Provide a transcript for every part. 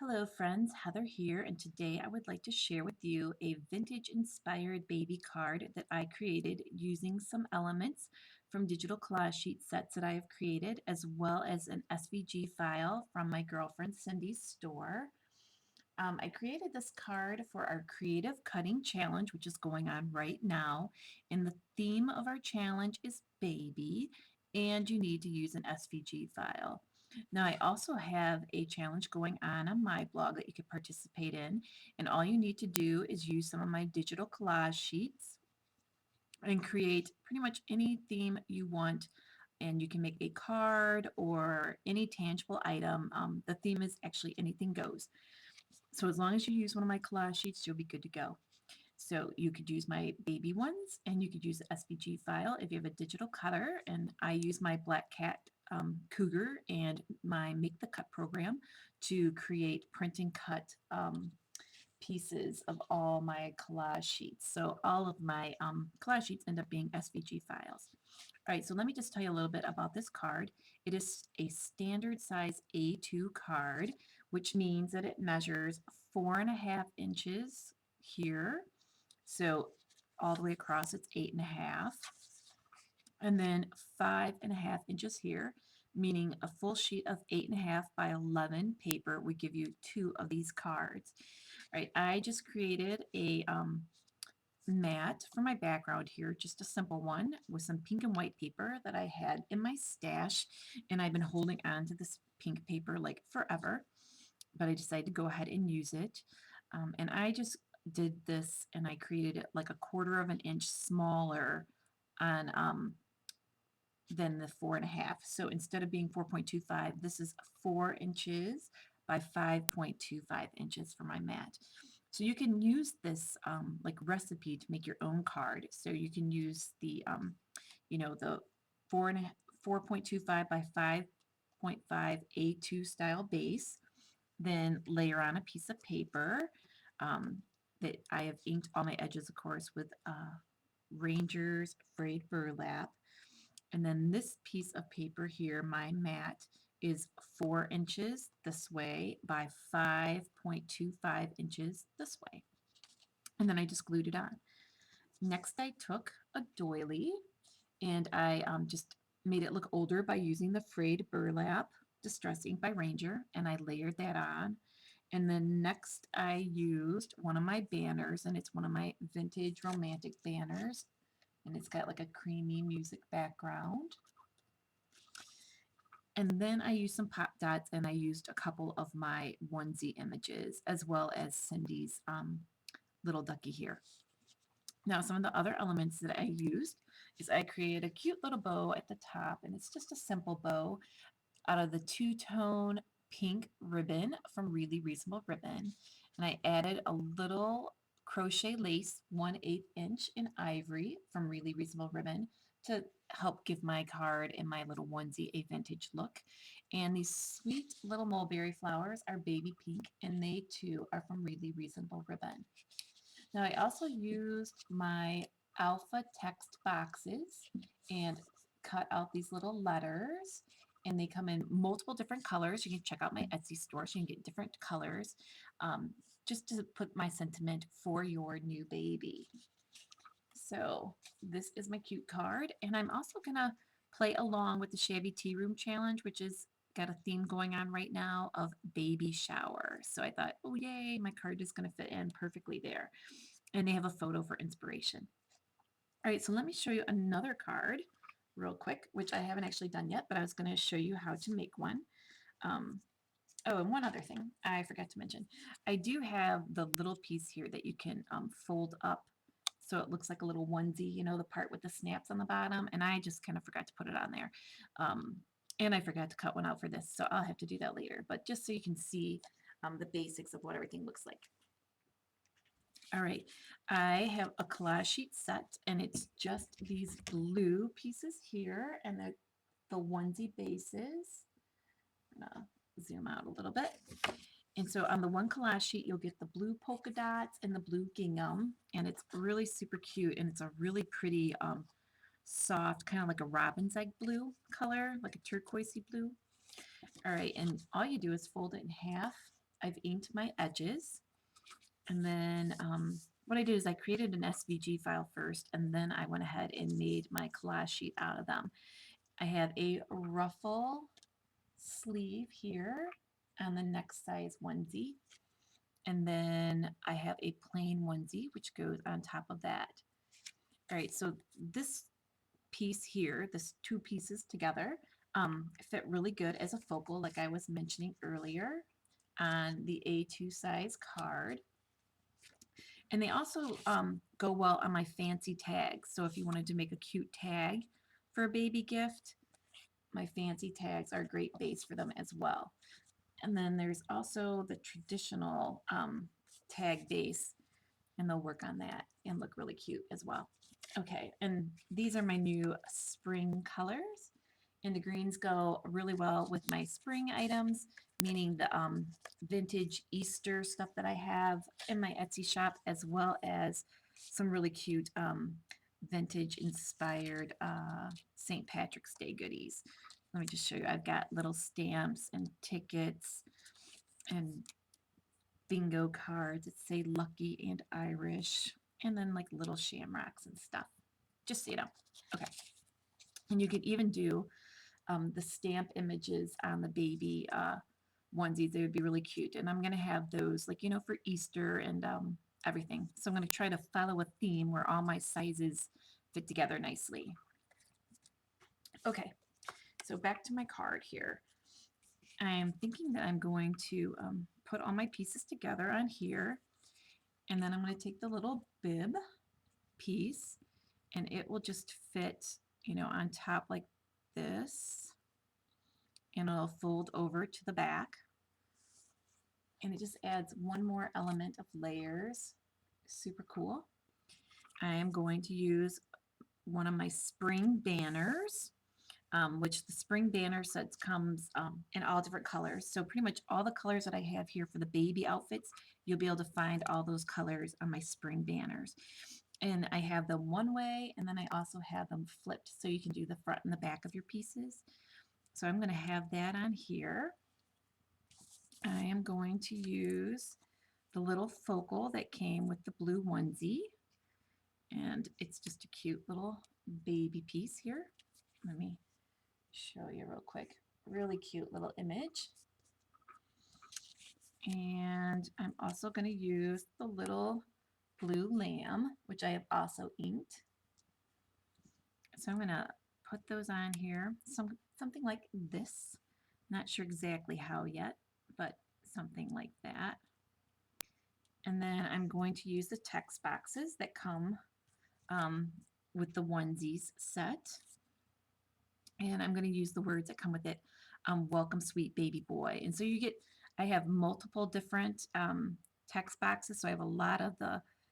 Hello friends, Heather here, and today I would like to share with you a vintage inspired baby card that I created using some elements from digital collage sheet sets that I have created, as well as an SVG file from my girlfriend Cindy's store. I created this card for our Creative Cutting Challenge, which is going on right now, and the theme of our challenge is baby, and you need to use an SVG file. Now, I also have a challenge going on my blog that you could participate in, and all you need to do is use some of my digital collage sheets and create pretty much any theme you want. And you can make a card or any tangible item. The theme is actually anything goes. So as long as you use one of my collage sheets, you'll be good to go. So you could use my baby ones, and you could use the SVG file if you have a digital cutter. And I use my Black Cat Cougar and my Make the Cut program to create print and cut pieces of all my collage sheets. So all of my collage sheets end up being SVG files. All right, so let me just tell you a little bit about this card. It is a standard size A2 card, which means that it measures 4.5 inches here. So all the way across, it's 8.5. And then 5.5 inches here, meaning a full sheet of 8.5 by 11 paper would give you two of these cards. All right, I just created a mat for my background here, just a simple one with some pink and white paper that I had in my stash, and I've been holding on to this pink paper like forever, but I decided to go ahead and use it. And I just did this and I created it like a 1/4 of an inch smaller on than the 4.5. So instead of being 4.25, this is 4 inches by 5.25 inches for my mat. So you can use this like recipe to make your own card. So you can use the 4.25 by 5.5 A2 style base, then layer on a piece of paper that I have inked all my edges, of course, with Ranger's frayed burlap. And then this piece of paper here, my mat, is 4 inches this way by 5.25 inches this way. And then I just glued it on. Next, I took a doily and I just made it look older by using the frayed burlap Distress Ink by Ranger, and I layered that on. And then next I used one of my banners, and it's one of my vintage romantic banners, and it's got like a creamy music background. And then I used some pop dots, and I used a couple of my onesie images as well as Cindy's little ducky here. Now, some of the other elements that I used is I created a cute little bow at the top, and it's just a simple bow out of the two-tone pink ribbon from Really Reasonable Ribbon. And I added a little crochet lace 1/8 inch in ivory from Really Reasonable Ribbon to help give my card and my little onesie a vintage look. And these sweet little mulberry flowers are baby pink, and they too are from Really Reasonable Ribbon. Now I also used my alpha text boxes and cut out these little letters, and they come in multiple different colors. You can check out my Etsy store so you can get different colors, just to put my sentiment for your new baby. So this is my cute card, and I'm also gonna play along with the Shabby Tea Room Challenge, which is got a theme going on right now of baby shower. So I thought, oh yay, my card is gonna fit in perfectly there. And they have a photo for inspiration. All right, so let me show you another card real quick, which I haven't actually done yet, but I was going to show you how to make one. Um, oh, and one other thing I forgot to mention. I do have the little piece here that you can fold up so it looks like a little onesie, you know, the part with the snaps on the bottom, and I just kind of forgot to put it on there. Um, and I forgot to cut one out for this, so I'll have to do that later. But just so you can see the basics of what everything looks like. All right, I have a collage sheet set, and it's just these blue pieces here and the onesie bases. I'm gonna zoom out a little bit. And so on the one collage sheet, you'll get the blue polka dots and the blue gingham, and it's really super cute, and it's a really pretty soft, kind of like a robin's egg blue color, like a turquoisey blue. All right, and all you do is fold it in half, I've inked my edges. And then what I did is I created an SVG file first, and then I went ahead and made my collage sheet out of them. I have a ruffle sleeve here on the next size onesie. And then I have a plain onesie, which goes on top of that. All right, so this piece here, this two pieces together, fit really good as a focal, like I was mentioning earlier on the A2 size card. And they also go well on my fancy tags. So if you wanted to make a cute tag for a baby gift, my fancy tags are a great base for them as well. And then there's also the traditional tag base, and they'll work on that and look really cute as well. Okay, and these are my new spring colors. And the greens go really well with my spring items, meaning the vintage Easter stuff that I have in my Etsy shop, as well as some really cute vintage inspired St. Patrick's Day goodies. Let me just show you. I've got little stamps and tickets and bingo cards that say Lucky and Irish, and then like little shamrocks and stuff, just so you know. Okay, and you can even do the stamp images on the baby onesies. They would be really cute, and I'm going to have those, like, you know, for Easter and everything. So I'm going to try to follow a theme where all my sizes fit together nicely. Okay, so back to my card here. I'm thinking that I'm going to put all my pieces together on here, and then I'm going to take the little bib piece, and it will just fit, you know, on top like this, and it'll fold over to the back, and it just adds one more element of layers. Super cool. I am going to use one of my spring banners, which the spring banner sets comes in all different colors. So pretty much all the colors that I have here for the baby outfits, you'll be able to find all those colors on my spring banners. And I have them one way, and then I also have them flipped, so you can do the front and the back of your pieces. So I'm going to have that on here. I am going to use the little focal that came with the blue onesie, and it's just a cute little baby piece here. Let me show you real quick. Really cute little image. And I'm also going to use the little blue lamb, which I have also inked. So I'm going to put those on here, something like this. Not sure exactly how yet, but something like that. And then I'm going to use the text boxes that come with the onesies set. And I'm going to use the words that come with it. Welcome, sweet baby boy. And so you get, I have multiple different text boxes. So I have a lot of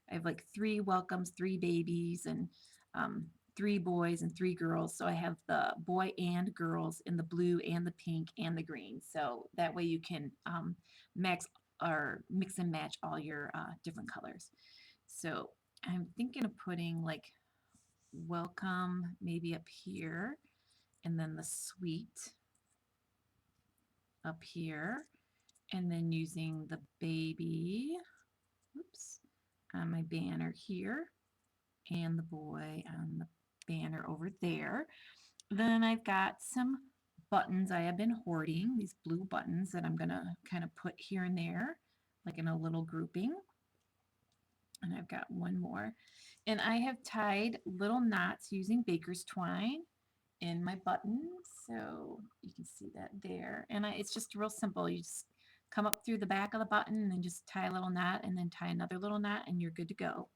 I have like 3 welcomes, 3 babies, and 3 boys and 3 girls. So I have the boy and girls in the blue and the pink and the green. So that way you can mix and match all your different colors. So I'm thinking of putting like welcome maybe up here, and then the sweet up here, and then using the baby, oops, on my banner here, and the boy on the banner over there. Then I've got some buttons I have been hoarding, these blue buttons that I'm going to kind of put here and there, like in a little grouping. And I've got one more. And I have tied little knots using baker's twine in my buttons, so you can see that there. And it's just real simple. You just come up through the back of the button and then just tie a little knot, and then tie another little knot, and you're good to go.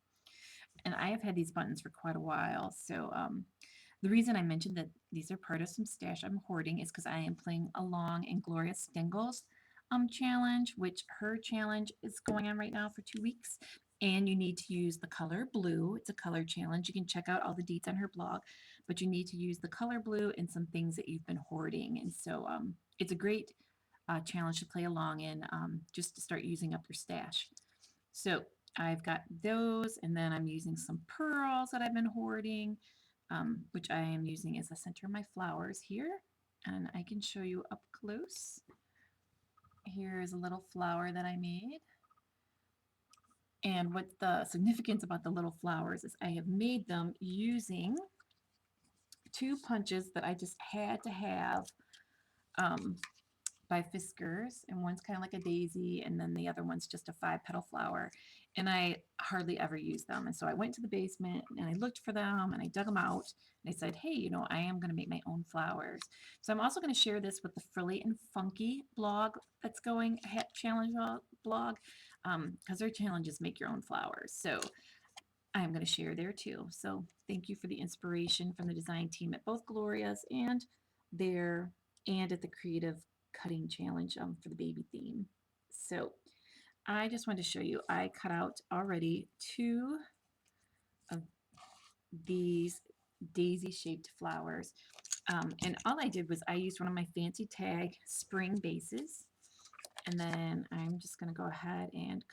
And I have had these buttons for quite a while, so the reason I mentioned that these are part of some stash I'm hoarding is because I am playing along in Gloria Stengel's challenge, which her challenge is going on right now for 2 weeks. And you need to use the color blue. It's a color challenge. You can check out all the deets on her blog, but you need to use the color blue and some things that you've been hoarding. And so it's a great challenge to play along in, just to start using up your stash. So I've got those, and then I'm using some pearls that I've been hoarding, which I am using as the center of my flowers here. And I can show you up close. Here's a little flower that I made. And what the significance about the little flowers is I have made them using two punches that I just had to have um, by Fiskars, and one's kind of like a daisy, and then the other one's just a 5-petal flower. And I hardly ever use them. And so I went to the basement and I looked for them and I dug them out and I said, hey, you know, I am going to make my own flowers. So I'm also going to share this with the Frilly and Funky blog that's going, challenge blog, because their challenges make your own flowers. So I'm going to share there too. So thank you for the inspiration from the design team at both Gloria's and there and at the Creative Cutting Challenge for the baby theme. So I just wanted to show you, I cut out already two of these daisy shaped flowers. And all I did was I used one of my fancy tag spring bases. And then I'm just going to go ahead and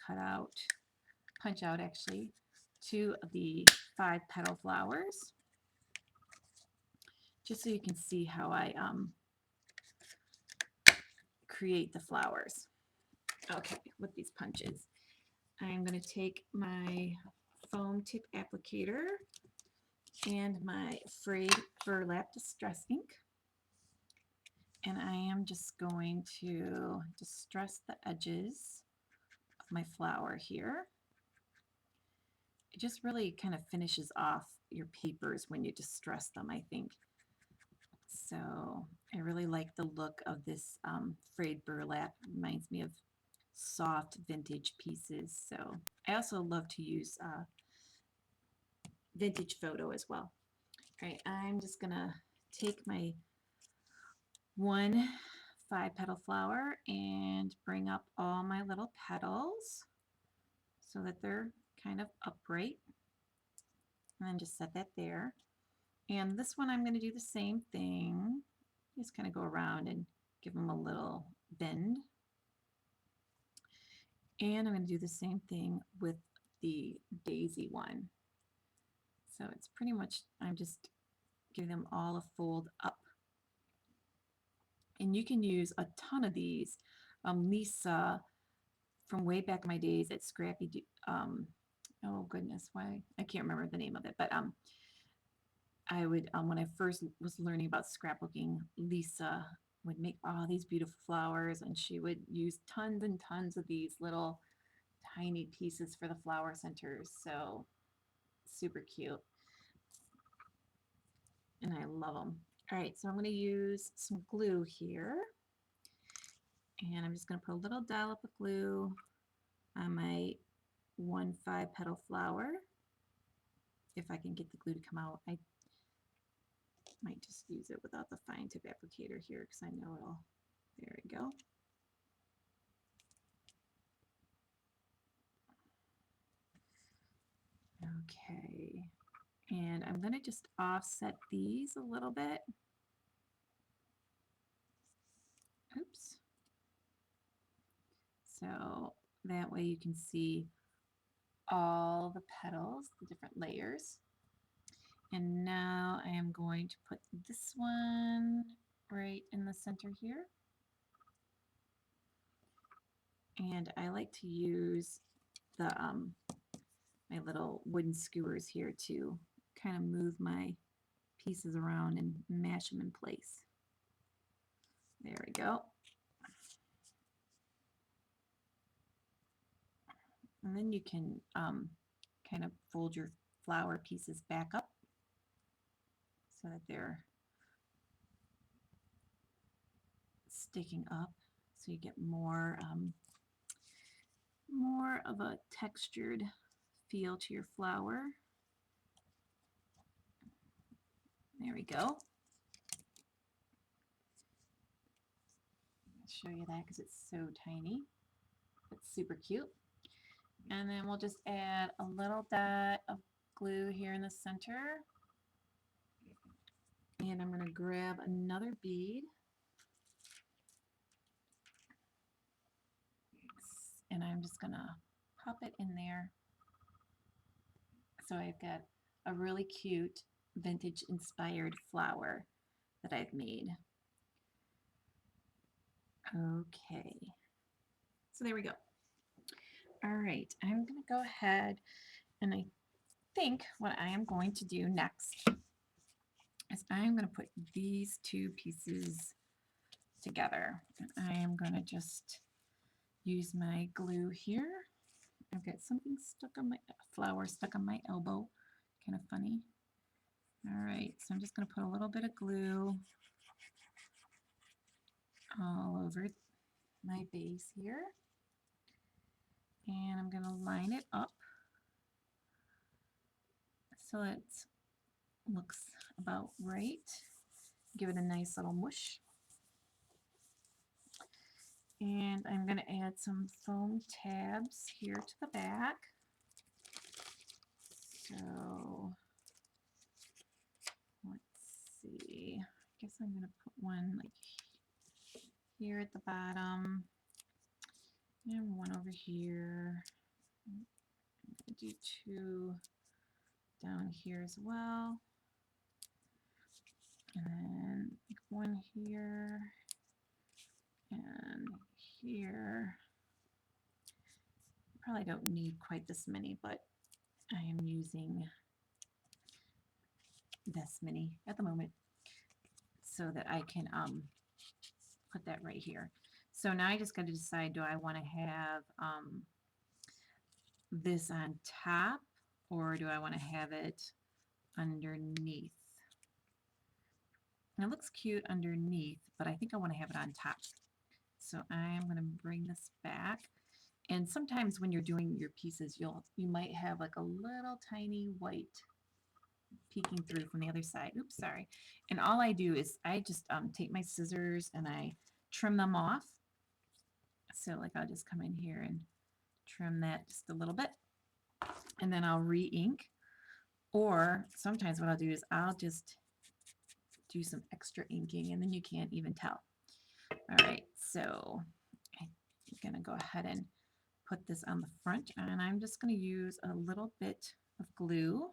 punch out actually, two of the 5-petal flowers, just so you can see how I create the flowers. Okay, with these punches. I'm going to take my foam tip applicator and my frayed burlap distress ink, and I am just going to distress the edges of my flower here. It just really kind of finishes off your papers when you distress them, I think. So I really like the look of this frayed burlap. It reminds me of soft vintage pieces. So I also love to use vintage photo as well. All right, I'm just gonna take my one 5-petal flower and bring up all my little petals so that they're kind of upright, and then just set that there. And this one I'm going to do the same thing, just kind of go around and give them a little bend. And I'm going to do the same thing with the daisy one. So it's pretty much, I'm just giving them all a fold up. And you can use a ton of these. Lisa, from way back in my days at Scrappy, oh goodness, why? I can't remember the name of it, but I would, when I first was learning about scrapbooking, Lisa would make all these beautiful flowers, and she would use tons and tons of these little tiny pieces for the flower centers. So super cute. And I love them. All right, so I'm going to use some glue here. And I'm just going to put a little dollop of glue on my 1 5-petal flower. If I can get the glue to come out, I might just use it without the fine tip applicator here because I know it'll, there we go. Okay, and I'm going to just offset these a little bit. Oops. So that way you can see all the petals, the different layers. And now I am going to put this one right in the center here. And I like to use the my little wooden skewers here to kind of move my pieces around and mash them in place. There we go. And then you can kind of fold your flower pieces back up so that they're sticking up, so you get more more of a textured feel to your flower. There we go. I'll show you that because it's so tiny. It's super cute. And then we'll just add a little dot of glue here in the center. And I'm going to grab another bead. And I'm just going to pop it in there. So I've got a really cute vintage inspired flower that I've made. Okay. So there we go. All right, I'm going to go ahead and I think what I am going to do next is I'm going to put these two pieces together. And I am going to just use my glue here. I've got something stuck on my flower stuck on my elbow. Kind of funny. All right, so I'm just going to put a little bit of glue all over my base here. And I'm going to line it up so it looks about right. Give it a nice little mush. And I'm going to add some foam tabs here to the back. So let's see. I guess I'm going to put one like here at the bottom and one over here. I'm going to do two down here as well. And then one here and here. Probably don't need quite this many, but I am using this many at the moment so that I can put that right here. So now I just got to decide, do I want to have this on top or do I want to have it underneath? And it looks cute underneath, but I think I want to have it on top. So I'm going to bring this back. And sometimes when you're doing your pieces, you might have like a little tiny white peeking through from the other side. Oops, sorry. And all I do is I just take my scissors and I trim them off. So like I'll just come in here and trim that just a little bit. And then I'll re-ink. Or sometimes what I'll do is I'll just do some extra inking and then you can't even tell. All right, so I'm going to go ahead and put this on the front and I'm just going to use a little bit of glue.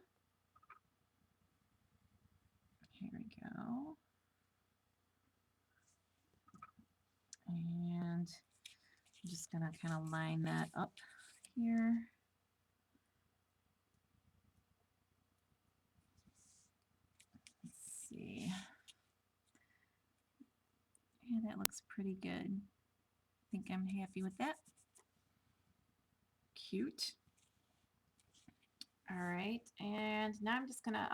Here we go. And I'm just going to kind of line that up here. Let's see. Yeah, that looks pretty good. I think I'm happy with that. Cute. All right, and now I'm just going to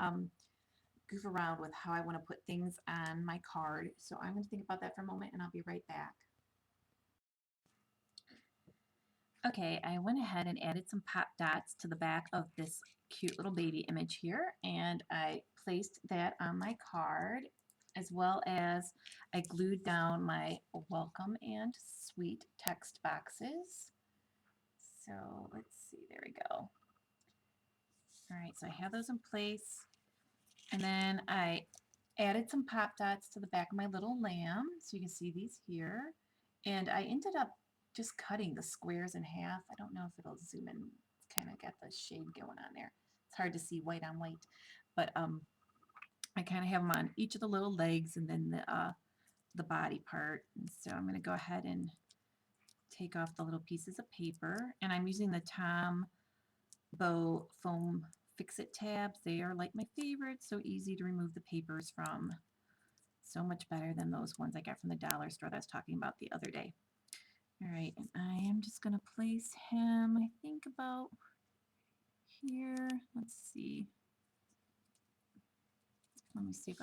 goof around with how I want to put things on my card. So I'm going to think about that for a moment and I'll be right back. Okay, I went ahead and added some pop dots to the back of this cute little baby image here, and I placed that on my card, as well as I glued down my welcome and sweet text boxes. So let's see, there we go. All right, so I have those in place, and then I added some pop dots to the back of my little lamb, so you can see these here, and I ended up just cutting the squares in half. I don't know if it'll zoom in. It's kind of got the shade going on there. It's hard to see white on white, but I kind of have them on each of the little legs and then the body part. And so I'm going to go ahead and take off the little pieces of paper, and I'm using the Tombow foam fix-it tabs. They are like my favorite, so easy to remove the papers from. So much better than those ones I got from the dollar store that I was talking about the other day. All right, and I am just going to place him, I think about here. Let's see. Let me see if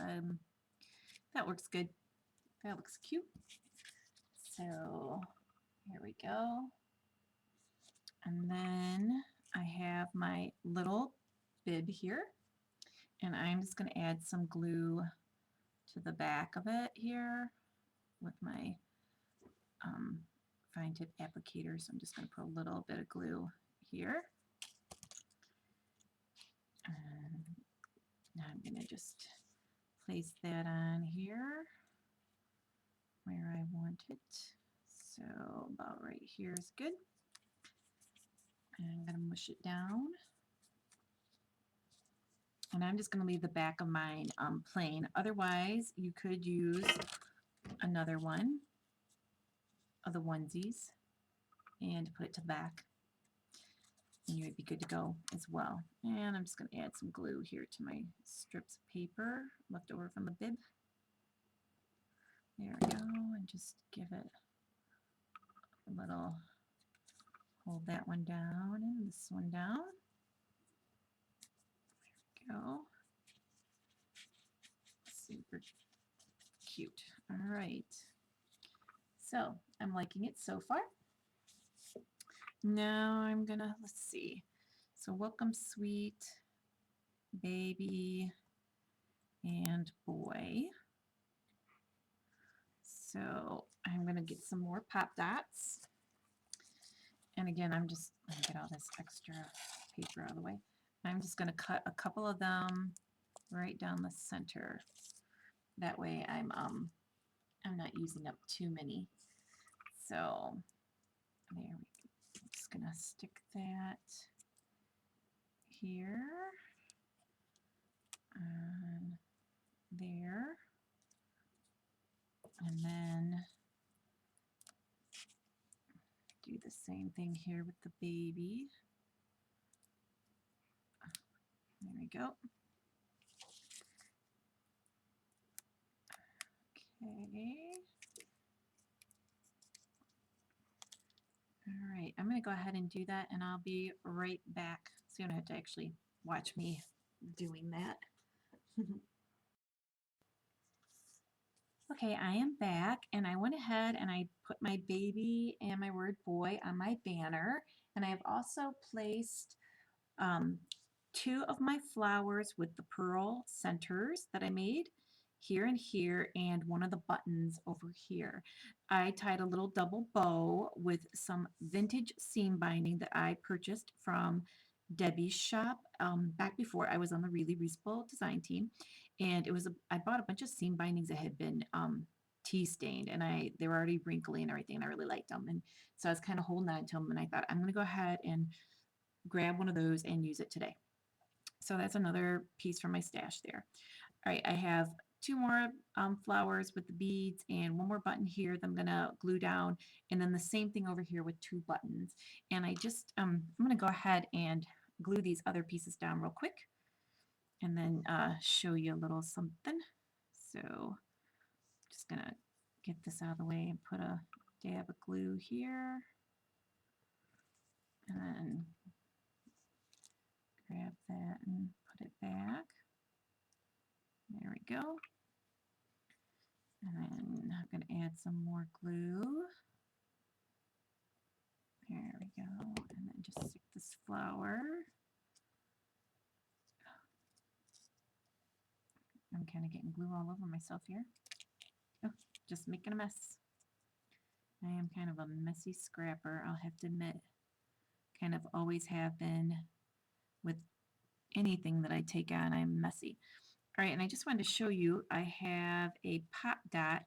that works good. That looks cute. So here we go. And then I have my little bib here, and I'm just going to add some glue to the back of it here with my fine tip applicator. So I'm just going to put a little bit of glue here. And now I'm going to just place that on here where I want it. So about right here is good. And I'm going to mush it down. And I'm just going to leave the back of mine plain. Otherwise, you could use another one of the onesies. and put it to the back. And you would be good to go as well. And I'm just going to add some glue here to my strips of paper left over from the bib. There we go, and just give it a little, hold that one down and this one down. There we go. Super cute. All right. So I'm liking it so far. Now I'm gonna, let's see. So welcome sweet baby and boy. So I'm gonna get some more pop dots. And again, I'm just gonna get all this extra paper out of the way. I'm just gonna cut a couple of them right down the center. That way I'm not using up too many. So there we go. I'm just gonna stick that here and there, and then do the same thing here with the baby. There we go. Okay. All right, I'm going to go ahead and do that, and I'll be right back. So you don't have to actually watch me doing that. Okay, I am back, and I went ahead and I put my baby and my word boy on my banner, and I have also placed two of my flowers with the pearl centers that I made here and here, and one of the buttons over here. I tied a little double bow with some vintage seam binding that I purchased from Debbie's shop back before I was on the Really Reasonable Design team, and I bought a bunch of seam bindings that had been tea stained, and they were already wrinkly and everything, and I really liked them, and so I was kind of holding on to them, and I thought I'm going to go ahead and grab one of those and use it today. So that's another piece from my stash there. All right, I have two more flowers with the beads and one more button here that I'm going to glue down, and then the same thing over here with two buttons. And I just, I'm going to go ahead and glue these other pieces down real quick and then show you a little something. So just going to get this out of the way and put a dab of glue here. And then grab that and put it back. There we go. And then I'm going to add some more glue. There we go. And then just stick this flower. I'm kind of getting glue all over myself here. Oh, just making a mess. I am kind of a messy scrapper, I'll have to admit. Kind of always have been with anything that I take on, I'm messy. All right, and I just wanted to show you, I have a pop dot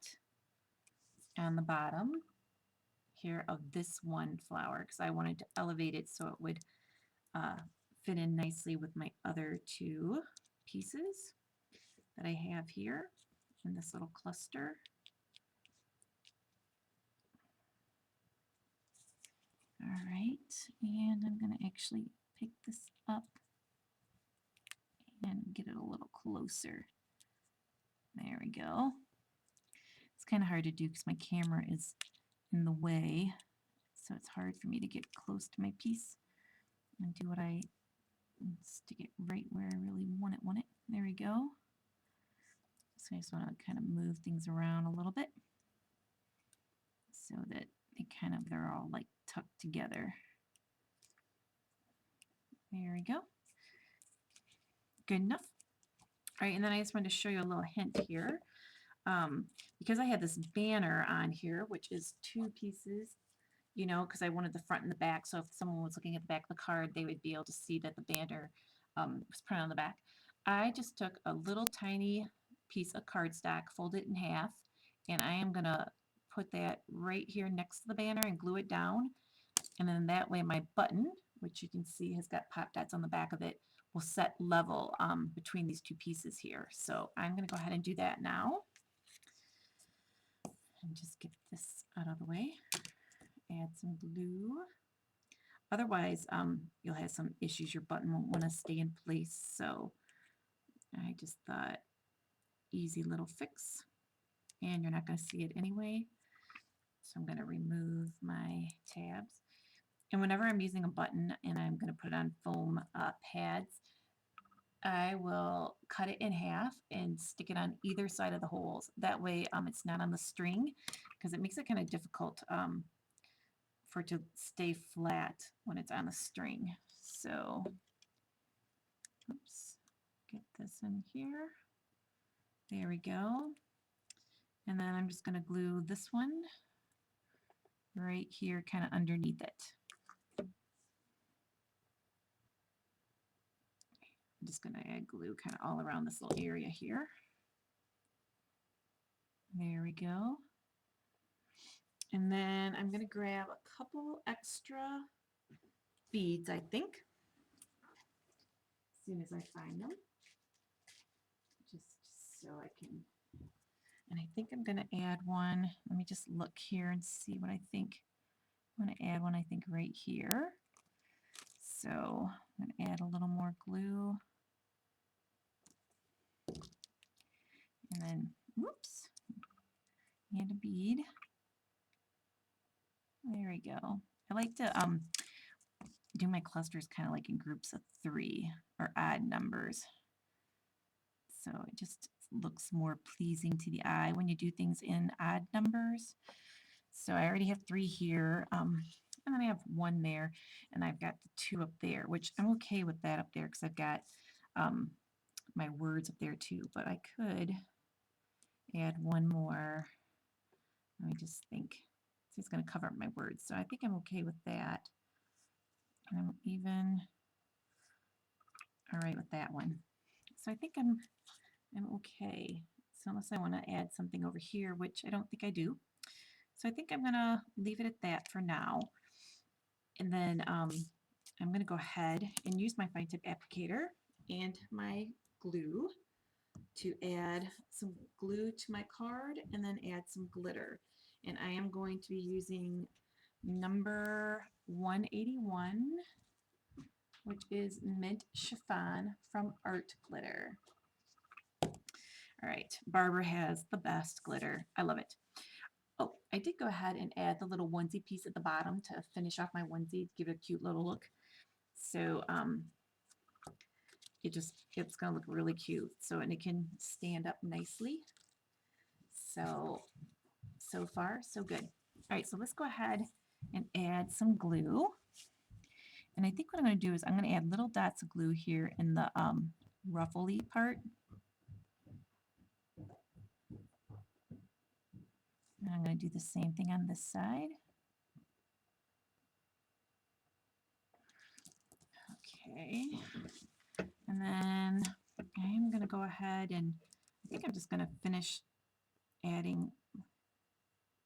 on the bottom here of this one flower because I wanted to elevate it so it would fit in nicely with my other two pieces that I have here in this little cluster. All right, and I'm going to actually pick this up and get it a little closer. There we go. It's kind of hard to do because my camera is in the way, so it's hard for me to get close to my piece and do what I stick it right where I really want it. There we go. So I just want to kind of move things around a little bit so that they're all like tucked together. There we go. Good enough. All right, and then I just wanted to show you a little hint here. Because I had this banner on here, which is two pieces, you know, because I wanted the front and the back, so if someone was looking at the back of the card, they would be able to see that the banner was printed on the back. I just took a little tiny piece of cardstock, folded it in half, and I am going to put that right here next to the banner and glue it down, and then that way my button, which you can see has got pop dots on the back of it, will set level between these two pieces here. So I'm going to go ahead and do that now. And just get this out of the way add some glue. Otherwise, you'll have some issues. Your button won't want to stay in place. So I just thought easy little fix, and you're not going to see it anyway. So I'm going to remove my tabs. And whenever I'm using a button and I'm going to put it on foam pads, I will cut it in half and stick it on either side of the holes. That way it's not on the string, because it makes it kind of difficult for it to stay flat when it's on the string. So, oops, get this in here. There we go. And then I'm just going to glue this one right here kind of underneath it. I'm just going to add glue kind of all around this little area here. There we go. And then I'm going to grab a couple extra beads, I think, as soon as I find them. Just so I can, and I think I'm going to add one. Let me just look here and see what I think. I'm going to add one, I think, right here. So I'm going to add a little more glue. And then, whoops, and a bead. There we go. I like to do my clusters kind of like in groups of 3 or odd numbers. So it just looks more pleasing to the eye when you do things in odd numbers. So I already have 3 here, and then I have 1 there, and I've got the 2 up there, which I'm okay with that up there because I've got my words up there too. But I could add 1 more. Let me just think. So it's going to cover up my words, so I think I'm okay with that. And I'm even all right with that one. So I think I'm okay. So unless I want to add something over here, which I don't think I do. So I think I'm going to leave it at that for now. And then I'm going to go ahead and use my fine tip applicator and my glue to add some glue to my card and then add some glitter. And I am going to be using number 181, which is Mint Chiffon from Art Glitter. All right, Barbara has the best glitter. I love it. Oh, I did go ahead and add the little onesie piece at the bottom to finish off my onesie, give it a cute little look. So it's going to look really cute. So, and it can stand up nicely. So far, so good. All right, so let's go ahead and add some glue. And I think what I'm going to do is I'm going to add little dots of glue here in the ruffly part. And I'm going to do the same thing on this side. Okay. And then I'm going to go ahead and I think I'm just going to finish adding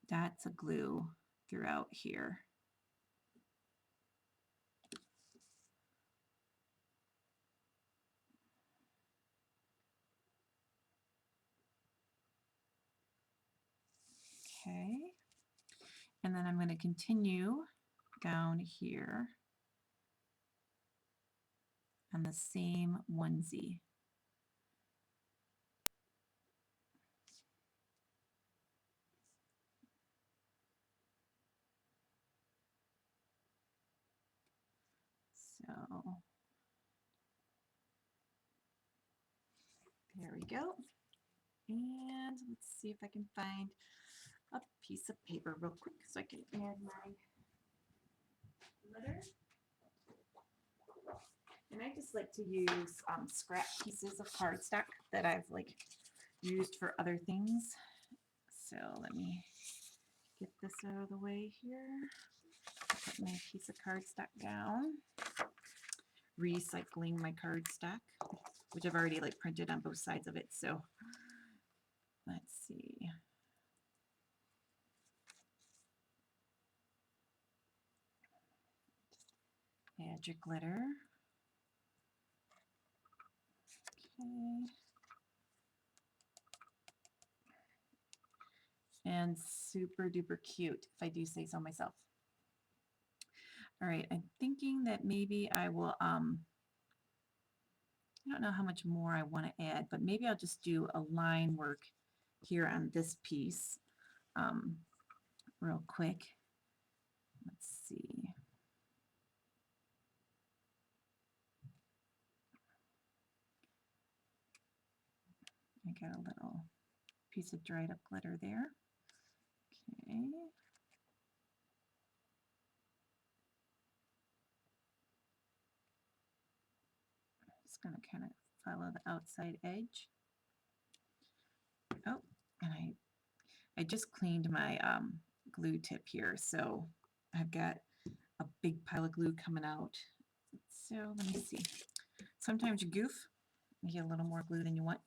dots of glue throughout here. Okay. And then I'm going to continue down here on the same onesie. So there we go. And let's see if I can find a piece of paper real quick so I can add my glitter. And I just like to use scrap pieces of cardstock that I've like used for other things. So let me get this out of the way here. Put my piece of cardstock down. Recycling my cardstock, which I've already like printed on both sides of it. So let's see. Add your glitter. Okay. And super duper cute, if I do say so myself. All right, I'm thinking that maybe I will, I don't know how much more I want to add, but maybe I'll just do a line work here on this piece um, real quick. Let's see. I got a little piece of dried up glitter there. Okay. Just going to kind of follow the outside edge. Oh, and I just cleaned my glue tip here, so I've got a big pile of glue coming out. So let me see. Sometimes you goof, you get a little more glue than you want.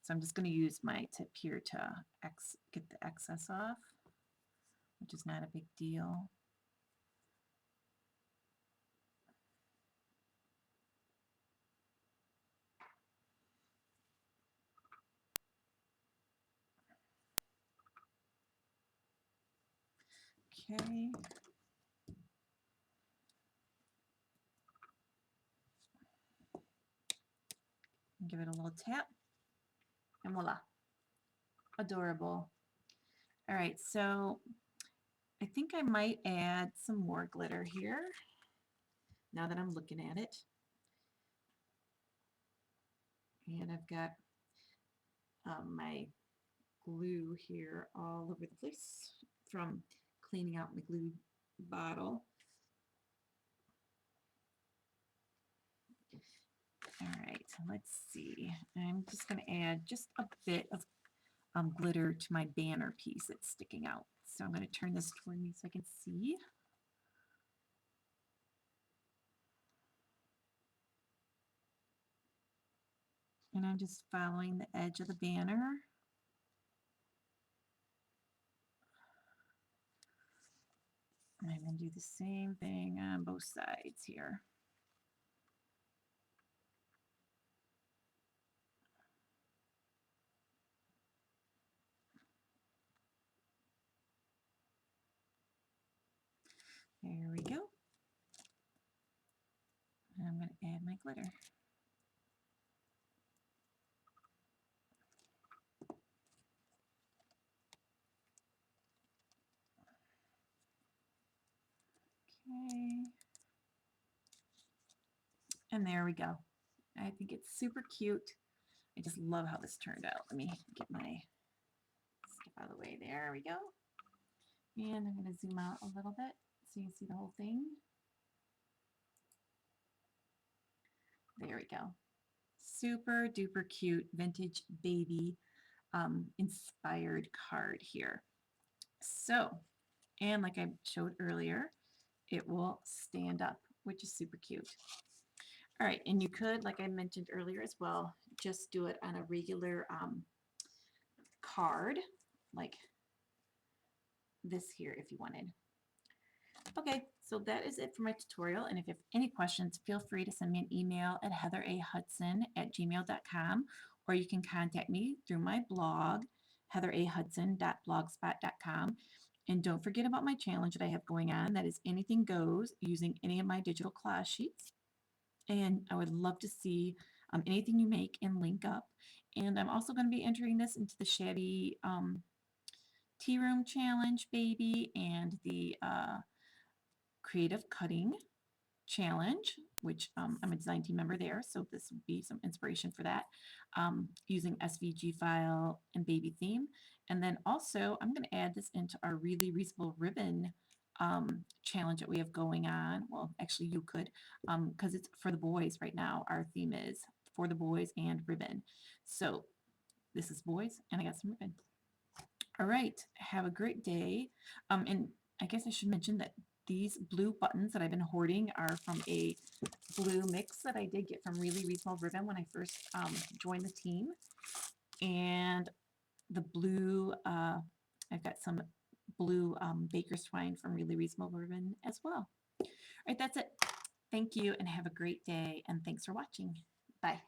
So I'm just going to use my tip here to get the excess off, which is not a big deal. Okay. Give it a little tap, and voila. Adorable. All right, so I think I might add some more glitter here now that I'm looking at it. And I've got my glue here all over the place from cleaning out my glue bottle. All right, let's see. I'm just going to add just a bit of glitter to my banner piece that's sticking out. So I'm going to turn this toward me so I can see. And I'm just following the edge of the banner. And I'm going to do the same thing on both sides here. There we go. And I'm going to add my glitter. Okay. And there we go. I think it's super cute. I just love how this turned out. Let me get my stuff out of the way. There we go. And I'm going to zoom out a little bit so you can see the whole thing. There we go. Super duper cute vintage baby inspired card here. So, and like I showed earlier, it will stand up, which is super cute. All right, and you could, like I mentioned earlier as well, just do it on a regular card, like this here if you wanted. Okay, so that is it for my tutorial, and if you have any questions, feel free to send me an email at heatherahudson@gmail.com, or you can contact me through my blog, heatherahudson.blogspot.com. And don't forget about my challenge that I have going on. That is anything goes using any of my digital collage sheets. And I would love to see anything you make and link up. And I'm also going to be entering this into the Shabby Tea Room Challenge, baby, and the Creative Cutting Challenge, which I'm a design team member there, so this would be some inspiration for that, using SVG file and baby theme. And then also, I'm going to add this into our Really Reasonable Ribbon challenge that we have going on. Well, actually, you could, because it's for the boys right now. Our theme is for the boys and ribbon. So this is boys, and I got some ribbon. All right, have a great day. And I guess I should mention that these blue buttons that I've been hoarding are from a blue mix that I did get from Really Reasonable Ribbon when I first joined the team. And the blue, I've got some blue baker's twine from Really Reasonable Ribbon as well. All right, that's it. Thank you and have a great day. And thanks for watching. Bye.